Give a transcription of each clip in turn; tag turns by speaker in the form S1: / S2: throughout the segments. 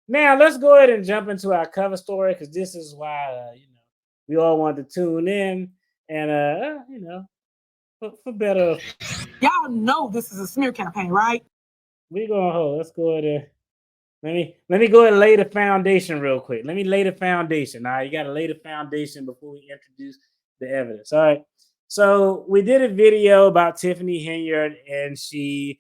S1: Now let's go ahead and jump into our cover story because this is why we all want to tune in and for better.
S2: Y'all know this is a smear campaign, right?
S1: We gonna hold. Let's go ahead and let me go ahead and lay the foundation real quick. Let me lay the foundation. All right, you got to lay the foundation before we introduce the evidence. All right. So we did a video about Tiffany Henyard, and she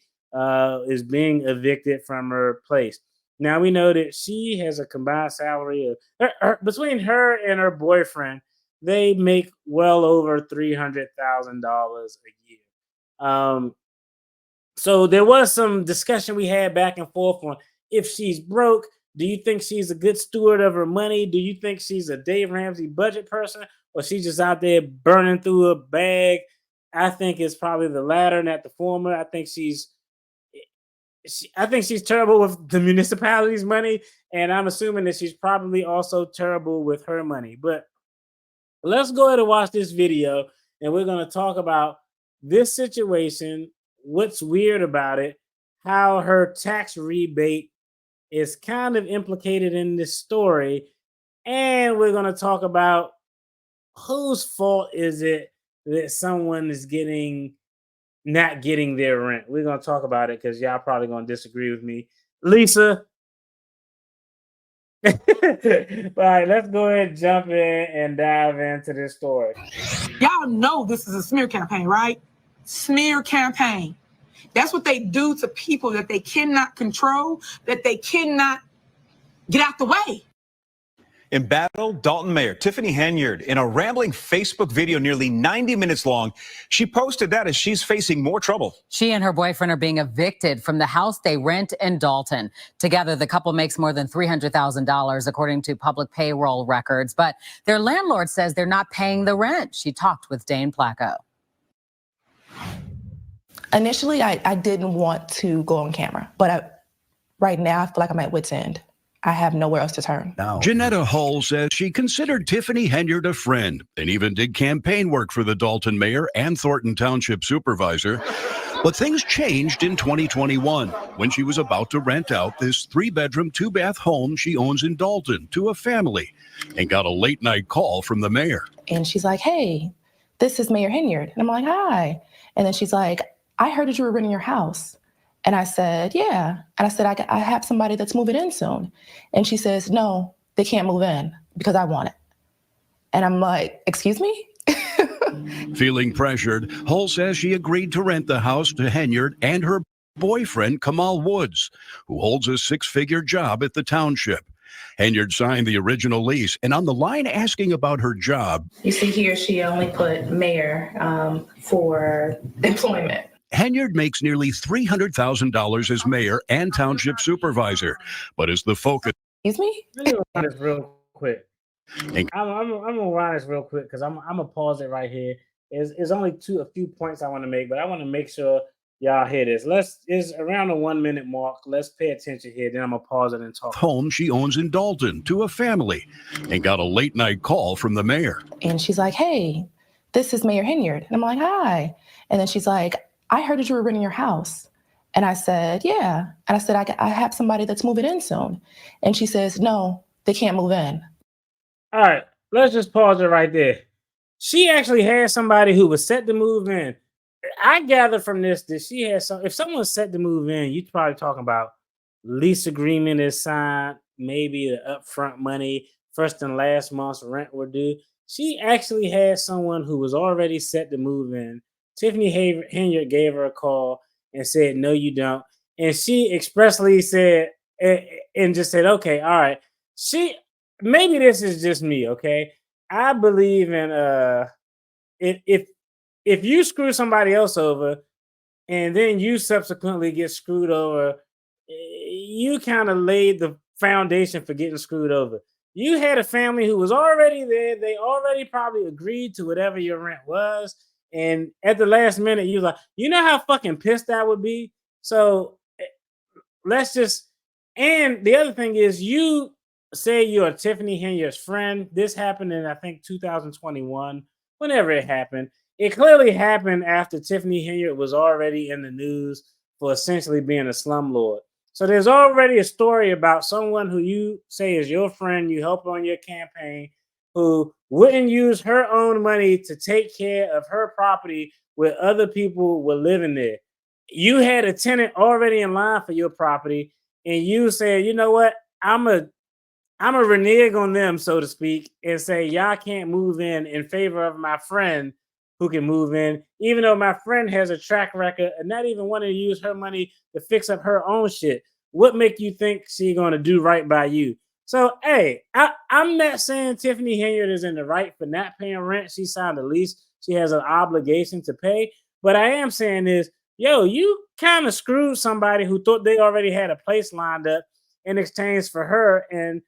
S1: is being evicted from her place. Now we know that she has a combined salary of between her and her boyfriend. They make well over $300,000 a year. So there was some discussion we had back and forth on if she's broke. Do you think she's a good steward of her money? Do you think she's a Dave Ramsey budget person, or she's just out there burning through a bag? I think it's probably the latter, not the former. I think she's terrible with the municipality's money, and I'm assuming that she's probably also terrible with her money. But let's go ahead and watch this video, and we're going to talk about this situation, what's weird about it, how her tax rebate is kind of implicated in this story, and we're going to talk about whose fault is it that someone is not getting their rent. We're going to talk about it because y'all probably going to disagree with me. Lisa. All right, let's go ahead and jump in and dive into this story.
S2: Y'all know this is a smear campaign, right? Smear campaign. That's what they do to people that they cannot control, that they cannot get out the way.
S3: Embattled Dalton Mayor Tiffany Henyard in a rambling Facebook video nearly 90 minutes long. She posted that as she's facing more trouble.
S4: She and her boyfriend are being evicted from the house they rent in Dalton. Together, the couple makes more than $300,000, according to public payroll records. But their landlord says they're not paying the rent. She talked with Dane Placco.
S5: Initially, I didn't want to go on camera, but right now I feel like I'm at wit's end. I have nowhere else to turn.
S6: No. Janetta Hull says she considered Tiffany Henyard a friend and even did campaign work for the Dalton mayor and Thornton Township supervisor. But things changed in 2021 when she was about to rent out this 3-bedroom, 2-bath home she owns in Dalton to a family and got a late-night call from the mayor.
S5: And she's like, hey, this is Mayor Henyard. And I'm like, hi. And then she's like, I heard that you were renting your house. And I said, yeah. And I said, I have somebody that's moving in soon. And she says, no, they can't move in because I want it. And I'm like, excuse me?
S6: Feeling pressured, Hull says she agreed to rent the house to Henyard and her boyfriend, Kamal Woods, who holds a 6-figure job at the township. Henyard signed the original lease, and on the line asking about her job.
S5: You see here, she only put mayor for employment.
S6: Henyard makes nearly $300,000 as mayor and township supervisor, but is the focus.
S5: Excuse me?
S1: Let me run this real quick. I'm gonna run this real quick because I'm gonna pause it right here. It's only a few points I want to make, but I want to make sure y'all hear this. It's around the 1 minute mark. Let's pay attention here. Then I'm gonna pause it and talk.
S6: Home she owns in Dalton to a family and got a late night call from the mayor.
S5: And she's like, hey, this is Mayor Henyard. And I'm like, hi. And then she's like, I heard that you were renting your house. And I said, yeah. And I said, I have somebody that's moving in soon. And she says, no, they can't move in.
S1: All right, let's just pause it right there. She actually had somebody who was set to move in. I gather from this that she has some. If someone's set to move in, you're probably talking about lease agreement is signed, maybe the upfront money, first and last month's rent were due. She actually had someone who was already set to move in. Tiffany Henyard gave her a call and said, no, you don't. And she expressly said, and just said, okay, all right. Maybe this is just me, okay? I believe in if you screw somebody else over and then you subsequently get screwed over, you kind of laid the foundation for getting screwed over. You had a family who was already there. They already probably agreed to whatever your rent was. And at the last minute, you like, you know how fucking pissed I would be? So let's just, and the other thing is, you say you're Tiffany Henyard's friend. This happened in, I think, 2021, whenever it happened. It clearly happened after Tiffany Henyard was already in the news for essentially being a slumlord. So there's already a story about someone who you say is your friend, you help on your campaign, who wouldn't use her own money to take care of her property where other people were living there. You had a tenant already in line for your property, and you said, you know what, I'm a renege on them, so to speak, and say y'all can't move in favor of my friend who can move in, even though my friend has a track record and not even wanting to use her money to fix up her own shit. What make you think she gonna do right by you? So, hey, I'm not saying Tiffany Henyard is in the right for not paying rent. She signed a lease. She has an obligation to pay. But I am saying is, yo, you kind of screwed somebody who thought they already had a place lined up in exchange for her, and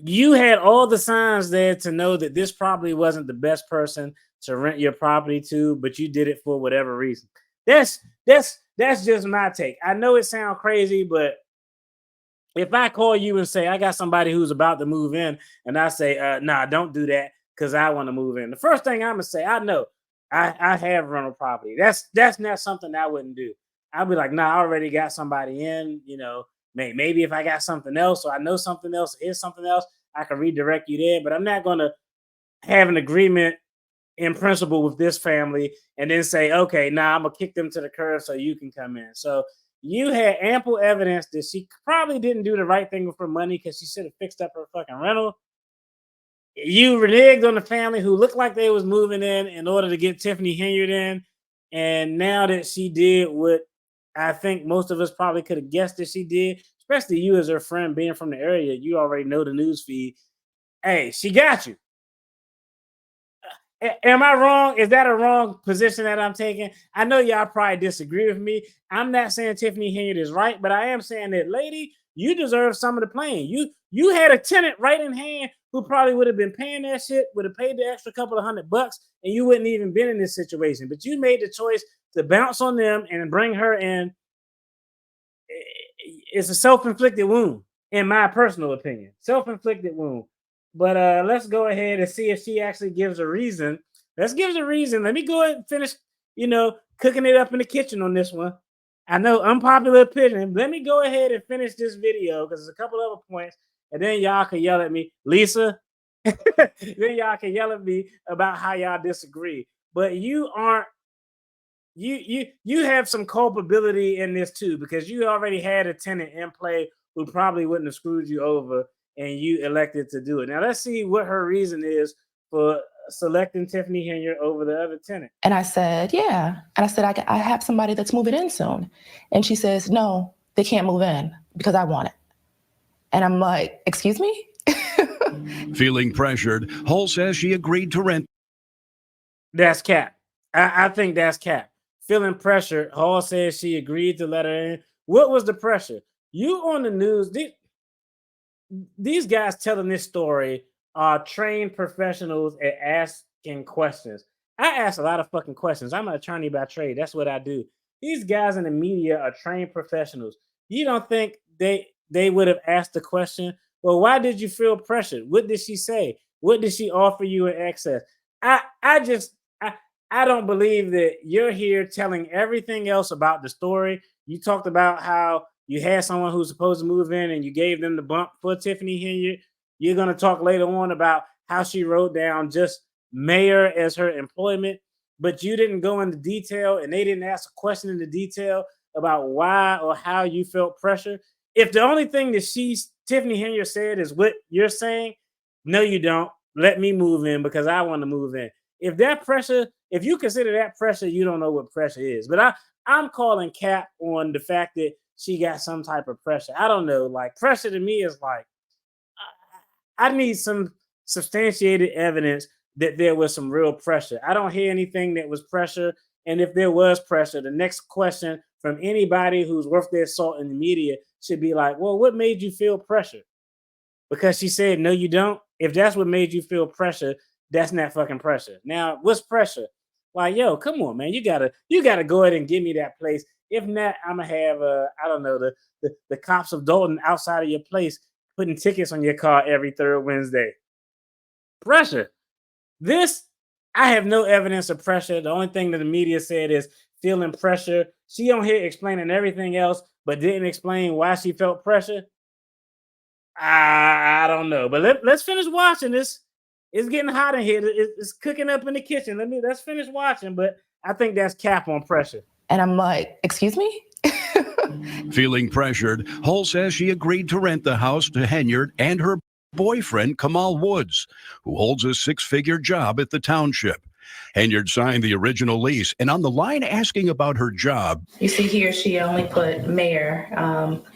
S1: you had all the signs there to know that this probably wasn't the best person to rent your property to, but you did it for whatever reason. That's just my take. I know it sounds crazy, but if I call you and say I got somebody who's about to move in, and I say, nah, don't do that because I want to move in. The first thing I'm gonna say, I know I have rental property. That's not something I wouldn't do. I'd be like, nah, I already got somebody in, maybe if I got something else or I know something else, is something else, I can redirect you there. But I'm not gonna have an agreement in principle with this family and then say, okay, now I'm gonna kick them to the curb so you can come in. So you had ample evidence that she probably didn't do the right thing with her money because she should have fixed up her fucking rental. You reneged on the family who looked like they was moving in order to get Tiffany Henyard in. And now that she did what I think most of us probably could have guessed that she did, especially you as her friend being from the area, you already know the news feed. Hey, she got you. Am I wrong? Is that a wrong position that I'm taking? I know y'all probably disagree with me. I'm not saying Tiffany Henyard is right, but I am saying that, lady, you deserve some of the blame. You had a tenant right in hand who probably would have been paying that shit, would have paid the extra couple of $100, and you wouldn't even been in this situation. But you made the choice to bounce on them and bring her in. It's a self-inflicted wound, in my personal opinion. Self-inflicted wound. But let's go ahead and see if she actually gives a reason. Let's give a reason. Let me go ahead and finish, cooking it up in the kitchen on this one. I know unpopular opinion. Let me go ahead and finish this video because there's a couple other points, and then y'all can yell at me, Lisa. Then y'all can yell at me about how y'all disagree. But you aren't. You have some culpability in this too because you already had a tenant in play who probably wouldn't have screwed you over, and you elected to do it. Now let's see what her reason is for selecting Tiffany Henyard over the other tenant.
S5: And I said, yeah. And I said, I have somebody that's moving in soon. And she says, no, they can't move in because I want it. And I'm like, excuse me?
S6: Feeling pressured, Hull says she agreed to rent.
S1: That's cap. I think that's cap. Feeling pressured, Hall says she agreed to let her in. What was the pressure? You on the news, these guys telling this story are trained professionals at asking questions. I ask a lot of fucking questions. I'm an attorney by trade. That's what I do. These guys in the media are trained professionals. You don't think they would have asked the question, well, why did you feel pressured? What did she say? What did she offer you in excess? I don't believe that you're here telling everything else about the story. You talked about how you had someone who's supposed to move in and you gave them the bump for Tiffany Henyard. You're going to talk later on about how she wrote down just mayor as her employment, but you didn't go into detail and they didn't ask a question in the detail about why or how you felt pressure. If the only thing that Tiffany Henyard said is what you're saying, no, you don't. Let me move in because I want to move in. If you consider that pressure, you don't know what pressure is. But I'm calling cap on the fact that she got some type of pressure. I don't know. Like, pressure to me is like, I need some substantiated evidence that there was some real pressure. I don't hear anything that was pressure. And if there was pressure, the next question from anybody who's worth their salt in the media should be like, well, what made you feel pressure? Because she said, no, you don't. If that's what made you feel pressure, that's not fucking pressure. Now, what's pressure? Like, yo, come on, man. You gotta go ahead and give me that place. If not, I'm gonna have I don't know, the cops of Dalton outside of your place putting tickets on your car every third Wednesday. Pressure. This, I have no evidence of pressure. The only thing that the media said is feeling pressure. She on here explaining everything else, but didn't explain why she felt pressure. I don't know, but let's finish watching this. It's getting hot in here. It's cooking up in the kitchen. Let's finish watching, but I think that's cap on pressure.
S5: And I'm like, excuse me?
S6: Feeling pressured, Hull says she agreed to rent the house to Henyard and her boyfriend, Kamal Woods, who holds a six-figure job at the township. Henyard signed the original lease, and on the line asking about her job.
S5: You see here, she only put mayor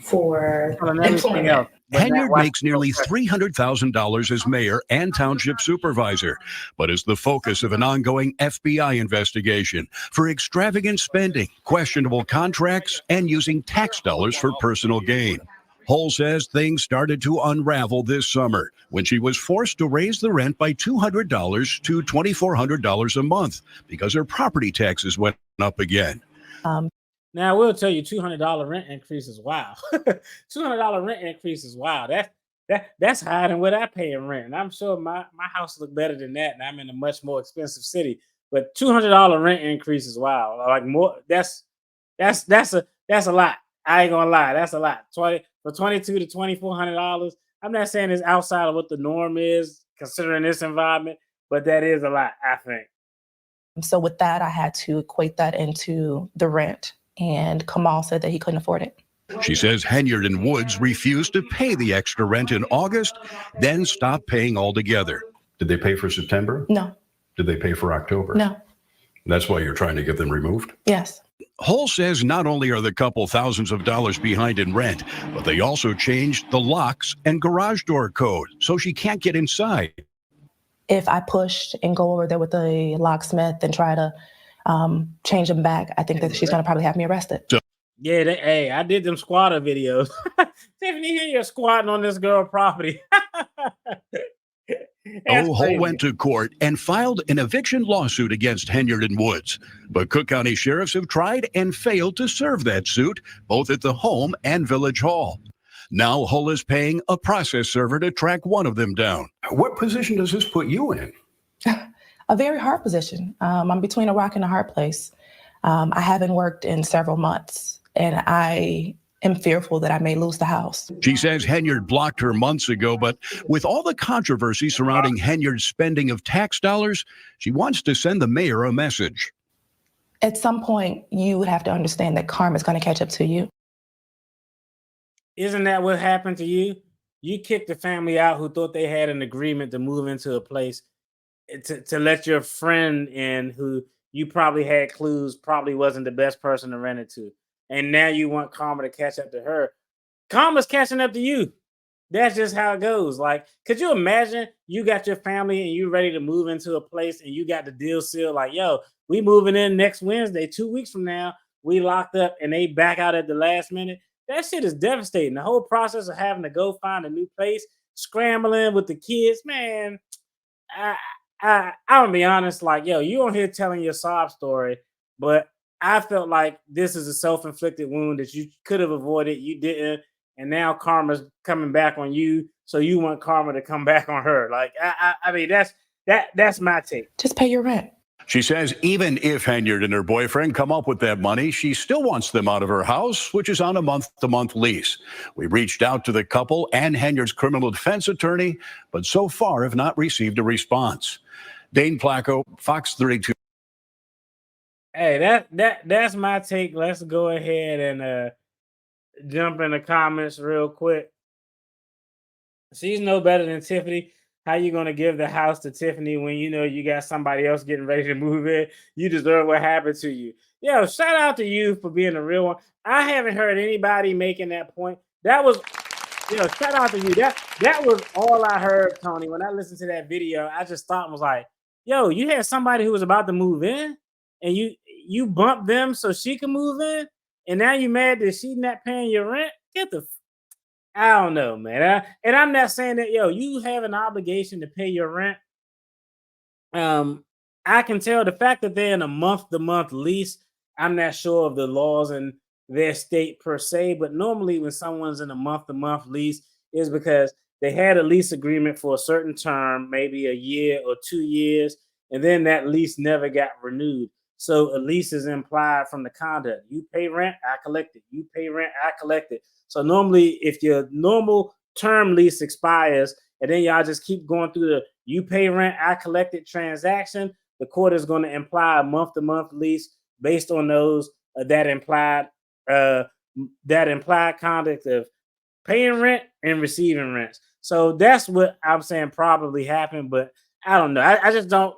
S5: for
S1: everything else.
S6: Henyard makes nearly $300,000 as mayor and township supervisor, but is the focus of an ongoing FBI investigation for extravagant spending, questionable contracts, and using tax dollars for personal gain. Hull says things started to unravel this summer when she was forced to raise the rent by $200 to $2,400 a month because her property taxes went up again.
S1: Now, I will tell you, $200 rent increase is wild. $200 rent increase is wild. That's higher than what I pay in rent. And I'm sure my house look better than that, and I'm in a much more expensive city. But $200 rent increase is wild. Like more, that's a lot. I ain't gonna lie, that's a lot. For $2,200 to $2,400. I'm not saying it's outside of what the norm is, considering this environment, but that is a lot, I think.
S5: So with that, I had to equate that into the rent. And Kamal said that he couldn't afford it.
S6: She says Henyard and Woods refused to pay the extra rent in August, then stopped paying altogether.
S7: Did they pay for September?
S5: No.
S7: Did they pay for October?
S5: No.
S7: That's why you're trying to get them removed?
S5: Yes.
S6: Hull says not only are the couple thousands of dollars behind in rent, but they also changed the locks and garage door code, so she can't get inside.
S5: If I pushed and go over there with the locksmith and try to change them back, I think that she's going to probably have me arrested.
S1: Yeah, hey, I did them squatter videos. Tiffany Henyard squatting on this girl property.
S6: Hull went to court and filed an eviction lawsuit against Henyard and Woods. But Cook County sheriffs have tried and failed to serve that suit, both at the home and Village Hall. Now Hull is paying a process server to track one of them down.
S7: What position does this put you in?
S5: A very hard position. I'm between a rock and a hard place. I haven't worked in several months, and I am fearful that I may lose the house.
S6: She says Henyard blocked her months ago, but with all the controversy surrounding Henyard's spending of tax dollars, she wants to send the mayor a message.
S5: At some point, you would have to understand that karma is going to catch up to you.
S1: Isn't that what happened to you? You kicked the family out who thought they had an agreement to move into a place to let your friend in, who you probably had clues probably wasn't the best person to rent it to. And now you want karma to catch up to her. Karma's catching up to you. That's just how it goes. Like, could you imagine you got your family and you ready to move into a place and you got the deal sealed like, yo, we moving in next Wednesday, 2 weeks from now, we locked up, and they back out at the last minute? That shit is devastating. The whole process of having to go find a new place, scrambling with the kids, man. I'm gonna be honest, like, yo, you on here telling your sob story, but I felt like this is a self-inflicted wound that you could have avoided. You didn't, and now karma's coming back on you. So you want karma to come back on her. Like, I mean, that's my take.
S5: Just pay your rent.
S6: She says even if Henyard and her boyfriend come up with that money, she still wants them out of her house, which is on a month-to-month lease. We reached out to the couple and Henyard's criminal defense attorney, but so far have not received a response. Dane Placco, Fox 32.
S1: Hey, that's my take. Let's go ahead and jump in the comments real quick. She's no better than Tiffany. How you gonna give the house to Tiffany when you know you got somebody else getting ready to move in? You deserve what happened to you. Yo, shout out to you for being a real one. I haven't heard anybody making that point. That was, shout out to you. That was all I heard, Tony. When I listened to that video, I just thought, was like, yo, you had somebody who was about to move in, and you bumped them so she can move in, and now you mad that she's not paying your rent? Get the I don't know, man. And I'm not saying that, yo, you have an obligation to pay your rent. I can tell the fact that they're in a month-to-month lease, I'm not sure of the laws in their state per se, but normally when someone's in a month-to-month lease is because they had a lease agreement for a certain term, maybe a year or 2 years, and then that lease never got renewed. So a lease is implied from the conduct. You pay rent, I collect it. You pay rent, I collect it. So normally, if your normal term lease expires, and then y'all just keep going through the you pay rent, I collect it transaction, the court is going to imply a month-to-month lease based on those that implied conduct of paying rent and receiving rents. So that's what I'm saying probably happened, but I don't know. I just don't.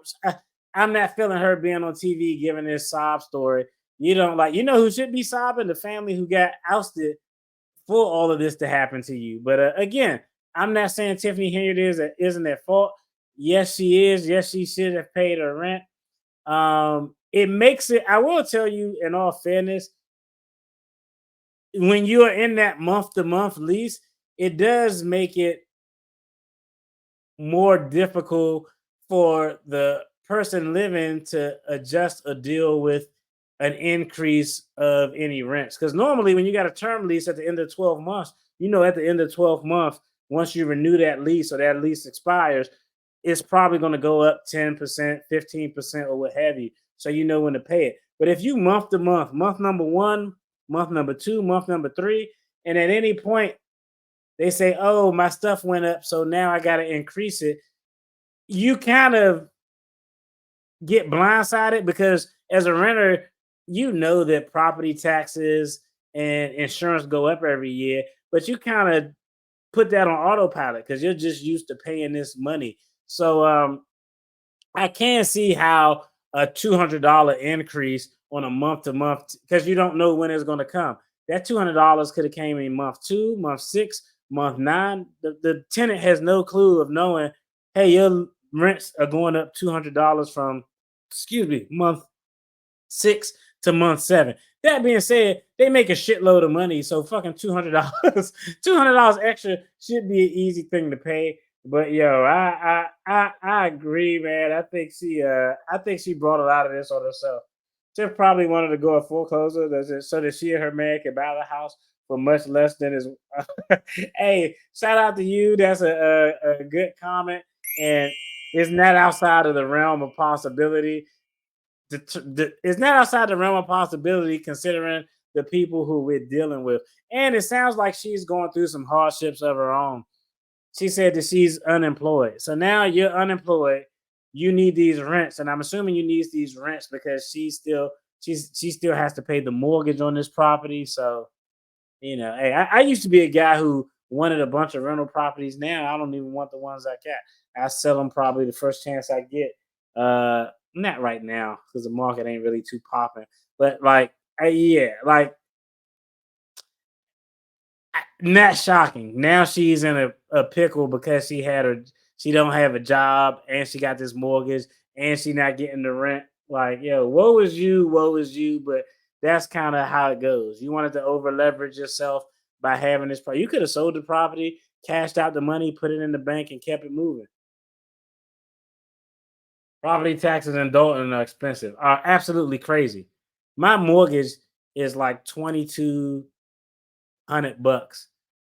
S1: I'm not feeling her being on TV giving this sob story. You don't like, who should be sobbing? The family who got ousted for all of this to happen to you. But again, I'm not saying Tiffany Henyard isn't at fault. Yes, she is. Yes, she should have paid her rent. It makes it. I will tell you, in all fairness, when you're in that month-to-month lease, it does make it more difficult for the person living to adjust or deal with an increase of any rents. Because normally when you got a term lease at the end of 12 months, at the end of 12 months, once you renew that lease or that lease expires, it's probably going to go up 10%, 15%, or what have you. So you know when to pay it. But if you month to month, month number 1, month number 2, month number 3, and at any point they say, oh, my stuff went up, so now I got to increase it, you kind of get blindsided because as a renter, you know that property taxes and insurance go up every year, but you kind of put that on autopilot because you're just used to paying this money. So I can see how a $200 increase on a month to month, because you don't know when it's going to come. That $200 could have came in month 2, month 6, month 9. The tenant has no clue of knowing, hey, your rents are going up $200 from, month 6 to month 7. That being said, they make a shitload of money, so fucking $200, $200 extra should be an easy thing to pay. But yo, I agree, man. I think she brought a lot of this on herself. Tiff probably wanted to go a foreclosure so that she and her man could buy the house for much less than his. Hey, shout out to you. That's a good comment, and it's not outside of the realm of possibility. It's not outside the realm of possibility considering the people who we're dealing with. And it sounds like she's going through some hardships of her own. She said that she's unemployed. So now you're unemployed. You need these rents. And I'm assuming you need these rents because she still has to pay the mortgage on this property. So, hey, I used to be a guy who wanted a bunch of rental properties. Now I don't even want the ones I got. I sell them probably the first chance I get. Not right now because the market ain't really too popping. But not shocking. Now she's in a pickle because she don't have a job and she got this mortgage and she not getting the rent. Like, yo, woe is you. But that's kind of how it goes. You wanted to over leverage yourself by having this property. You could have sold the property, cashed out the money, put it in the bank, and kept it moving. Property taxes in Dalton are expensive. Are absolutely crazy. My mortgage is like $2,200,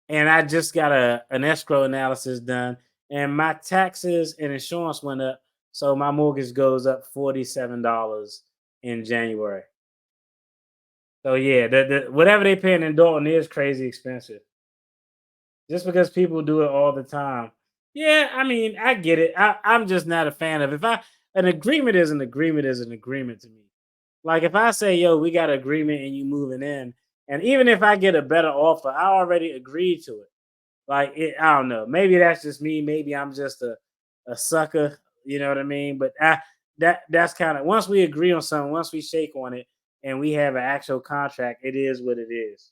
S1: and I just got an escrow analysis done, and my taxes and insurance went up, so my mortgage goes up $47 in January. So yeah, the whatever they paying in Dalton is crazy expensive. Just because people do it all the time. Yeah, I mean, I get it. I'm just not a fan of an agreement is an agreement to me. Like if I say, yo, we got an agreement and you moving in, and even if I get a better offer, I already agreed to it. I don't know. Maybe that's just me. Maybe I'm just a sucker. You know what I mean? But that's kind of, once we agree on something, once we shake on it, and we have an actual contract, it is what it is.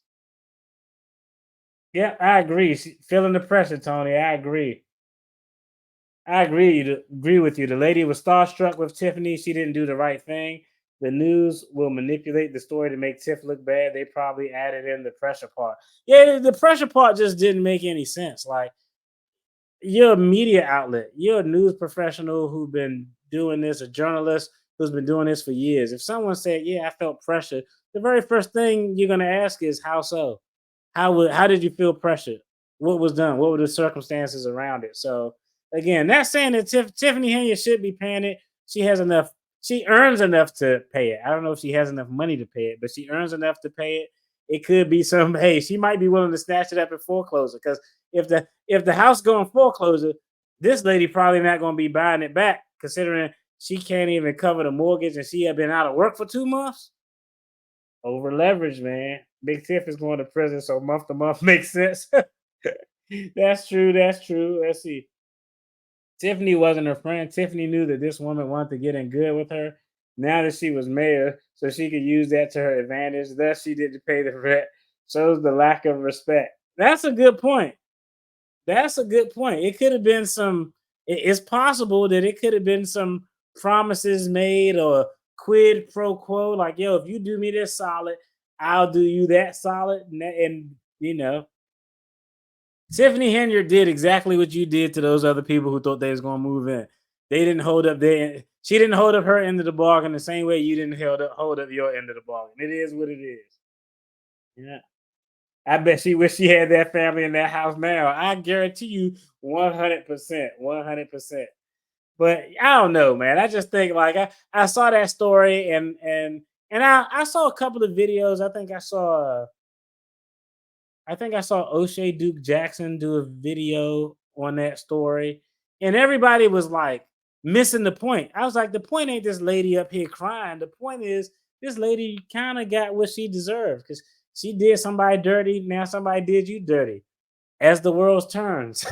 S1: Yeah, I agree. Feeling the pressure, Tony. I agree. I agree with you. The lady was starstruck with Tiffany. She didn't do the right thing. The news will manipulate the story to make Tiff look bad. They probably added in the pressure part. Yeah, the pressure part just didn't make any sense. Like, you're a media outlet. You're a news professional who's been doing this, a journalist who's been doing this for years. If someone said, yeah, I felt pressure, the very first thing you're going to ask is, how so? How did you feel pressured? What was done? What were the circumstances around it? So again, not saying that Tiffany Henyard should be paying it. She has enough. she earns enough to pay it. I don't know if she has enough money to pay it, but she earns enough to pay it. It could be some, hey, she might be willing to snatch it up in foreclosure. Because if the house go in foreclosure, this lady probably not going to be buying it back, considering she can't even cover the mortgage and she had been out of work for 2 months. Over leverage, man. Big Tiff is going to prison, so month to month makes sense. That's true. That's true. Let's see. Tiffany wasn't her friend. Tiffany knew that this woman wanted to get in good with her. Now that she was mayor, so she could use that to her advantage. Thus, she didn't pay the rent. Shows the lack of respect. That's a good point. That's a good point. It could have been some. It's possible that it could have been some promises made or quid pro quo. Like, yo, if you do me this solid, I'll do you that solid. And you know, Tiffany Henyard did exactly what you did to those other people who thought they was gonna move in. They didn't hold up their. She didn't hold up her end of the bargain the same way you didn't hold up your end of the bargain. It is what it is. Yeah. I bet she wish she had that family in that house now. I guarantee you 100%. 100%. But I don't know, man. I just think like I saw that story and I saw a couple of videos. I think I saw O'Shea Duke Jackson do a video on that story, and everybody was like missing the point. I was like, the point ain't this lady up here crying. The point is this lady kind of got what she deserved because she did somebody dirty. Now somebody did you dirty. As the world turns,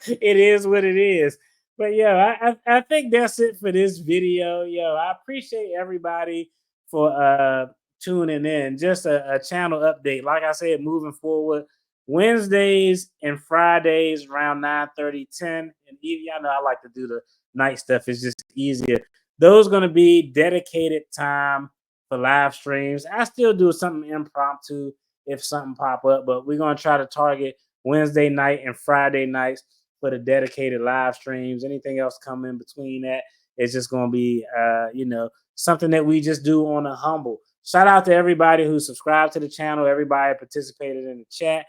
S1: it is what it is. But yeah, I think that's it for this video. Yo, I appreciate everybody for tuning in. Just a channel update. Like I said, moving forward, Wednesdays and Fridays around 9:30, 10. And even y'all know I like to do the night stuff. It's just easier. Those gonna be dedicated time for live streams. I still do something impromptu if something pop up, but we're gonna try to target Wednesday night and Friday nights for the dedicated live streams. Anything else come in between that, it's just going to be, something that we just do on a humble. Shout out to everybody who subscribed to the channel, everybody participated in the chat.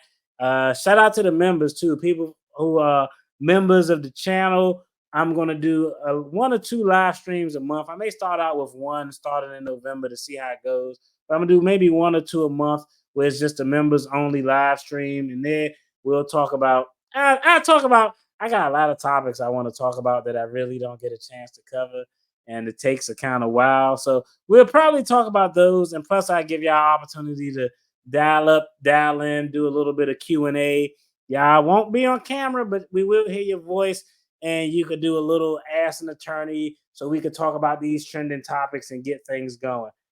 S1: Shout out to the members too, people who are members of the channel. I'm going to do 1 or 2 live streams a month. I may start out with one starting in November to see how it goes. But I'm going to do maybe 1 or 2 a month where it's just a members only live stream. And then we'll talk about, I got a lot of topics I want to talk about that I really don't get a chance to cover. And it takes a kind of while. So we'll probably talk about those. And plus I give y'all opportunity to dial up, dial in, do a little bit of Q&A. Y'all won't be on camera, but we will hear your voice. And you could do a little ask an attorney so we could talk about these trending topics and get things going.